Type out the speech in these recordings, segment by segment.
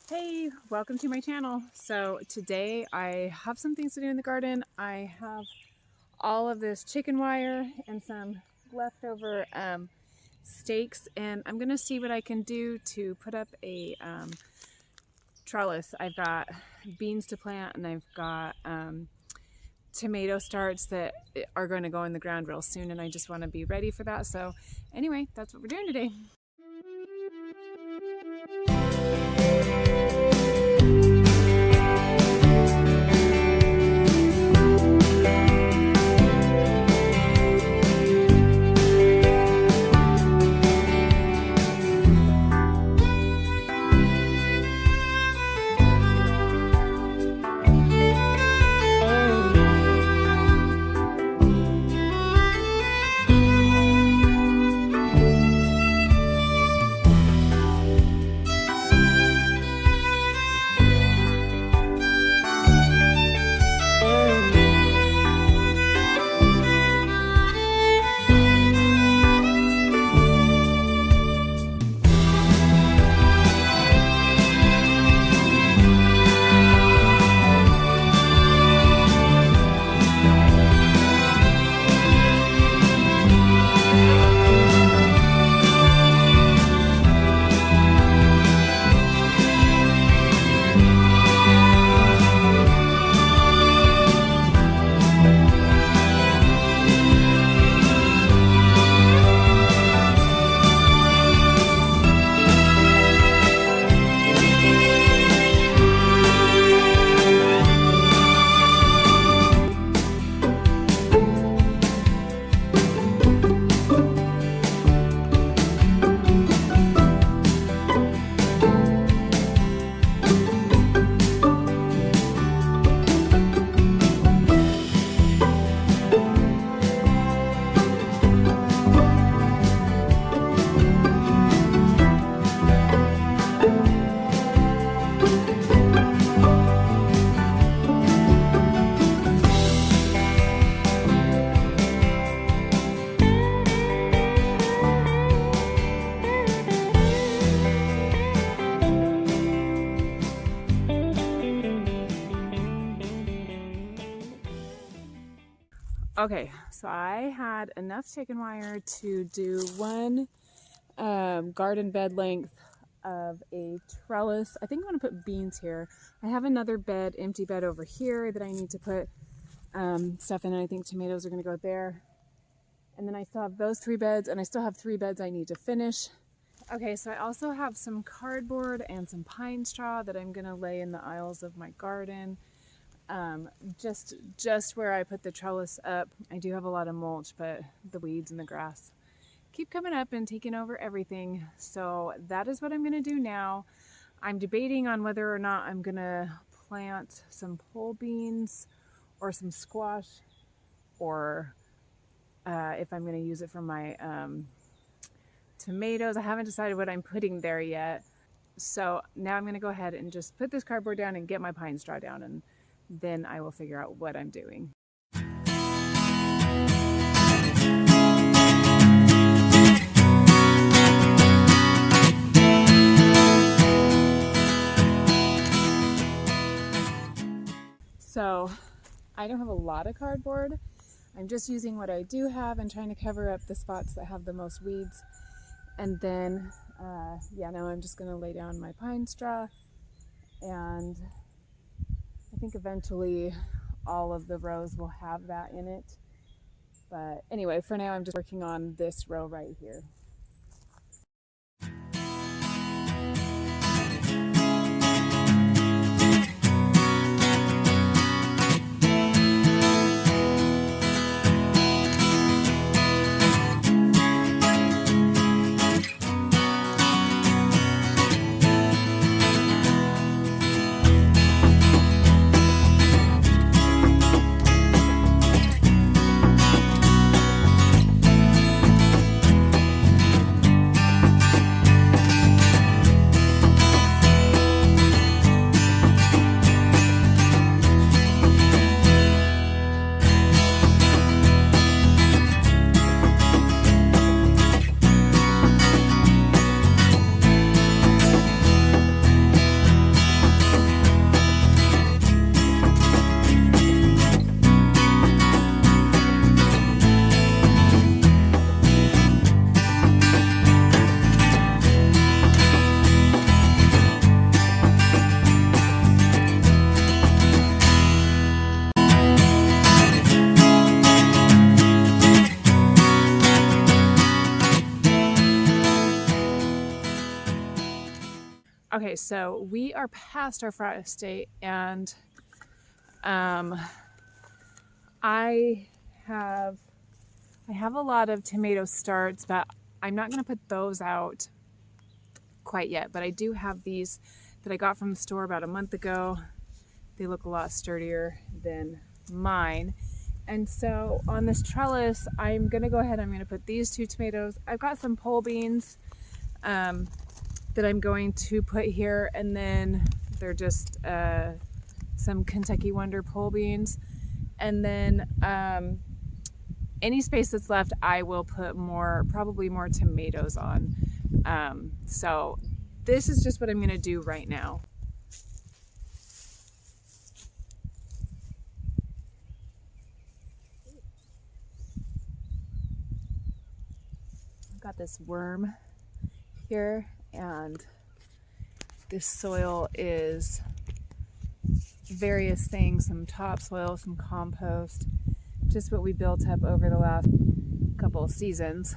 Hey, welcome to my channel. So today I have some things to do in the garden. I have all of this chicken wire and some leftover stakes, and I'm gonna see what I can do to put up a trellis. I've got beans to plant, and I've got tomato starts that are going to go in the ground real soon, and I just want to be ready for that. So anyway, that's what we're doing today. Okay, so I had enough chicken wire to do one garden bed length of a trellis. I think I'm going to put beans here. I have another bed, empty bed over here that I need to put stuff in, and I think tomatoes are going to go there. And then I still have those 3 beds, and I still have 3 beds I need to finish. Okay, so I also have some cardboard and some pine straw that I'm going to lay in the aisles of my garden. Just where I put the trellis up. I do have a lot of mulch, but the weeds and the grass keep coming up and taking over everything. So that is what I'm going to do now. I'm debating on whether or not I'm going to plant some pole beans or some squash, or if I'm going to use it for my tomatoes. I haven't decided what I'm putting there yet. So now I'm going to go ahead and just put this cardboard down and get my pine straw down, and then I will figure out what I'm doing. So I don't have a lot of cardboard. I'm just using what I do have and trying to cover up the spots that have the most weeds. And then, now I'm just going to lay down my pine straw, and I think eventually all of the rows will have that in it. But anyway, for now I'm just working on this row right here. Okay, so we are past our frost date, and I have a lot of tomato starts, but I'm not gonna put those out quite yet. But I do have these that I got from the store about a month ago. They look a lot sturdier than mine. And so on this trellis, I'm gonna go ahead, I'm gonna put these 2 tomatoes. I've got some pole beans that I'm going to put here, and then they're just some Kentucky Wonder pole beans. And then any space that's left, I will put probably more tomatoes on. So this is just what I'm gonna do right now. I've got this worm here, and this soil is various things, some topsoil, some compost, just what we built up over the last couple of seasons.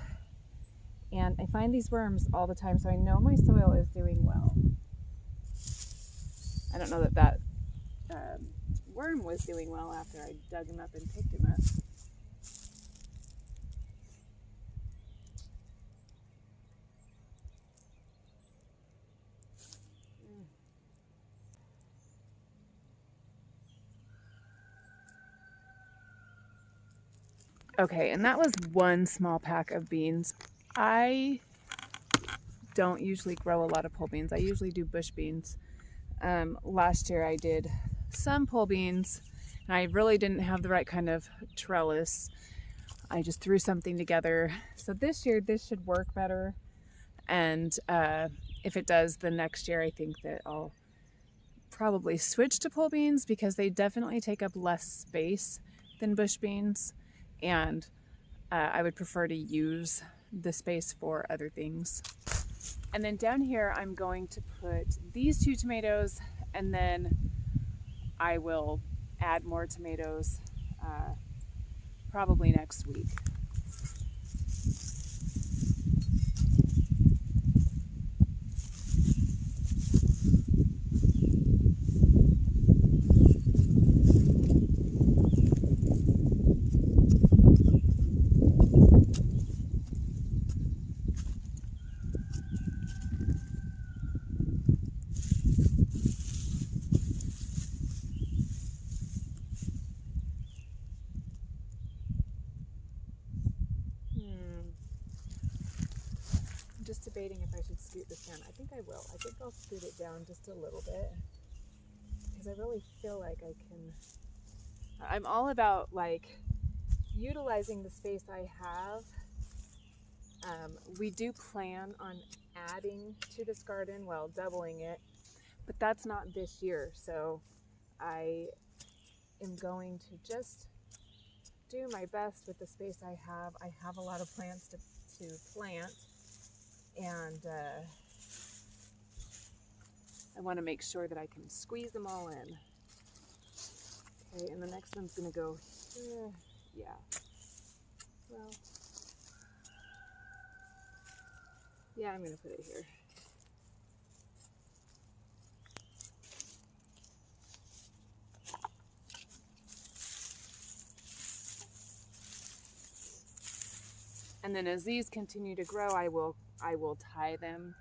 And I find these worms all the time, so I know my soil is doing well. I don't know that that worm was doing well after I dug him up and picked him up. Okay, and that was one small pack of beans. I don't usually grow a lot of pole beans. I usually do bush beans. Last year I did some pole beans, and I really didn't have the right kind of trellis. I just threw something together. So this year this should work better, and if it does, the next year I think that I'll probably switch to pole beans, because they definitely take up less space than bush beans, and I would prefer to use the space for other things. And then down here I'm going to put these 2 tomatoes, and then I will add more tomatoes probably next week. Just debating if I should scoot this down. I think I will. I think I'll scoot it down just a little bit, because I really feel like I'm all about like utilizing the space I have. We do plan on adding to this garden, well, doubling it, but that's not this year. So I am going to just do my best with the space I have. I have a lot of plants to plant, and I want to make sure that I can squeeze them all in. Okay, and the next one's going to go here. Yeah. Well, yeah, I'm going to put it here. And then as these continue to grow, I will tie them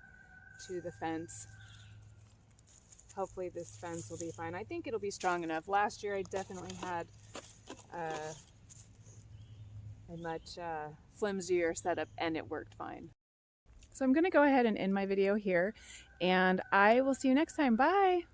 to the fence. Hopefully this fence will be fine. I think it'll be strong enough. Last year I definitely had a much flimsier setup, and it worked fine. So I'm going to go ahead and end my video here, and I will see you next time. Bye!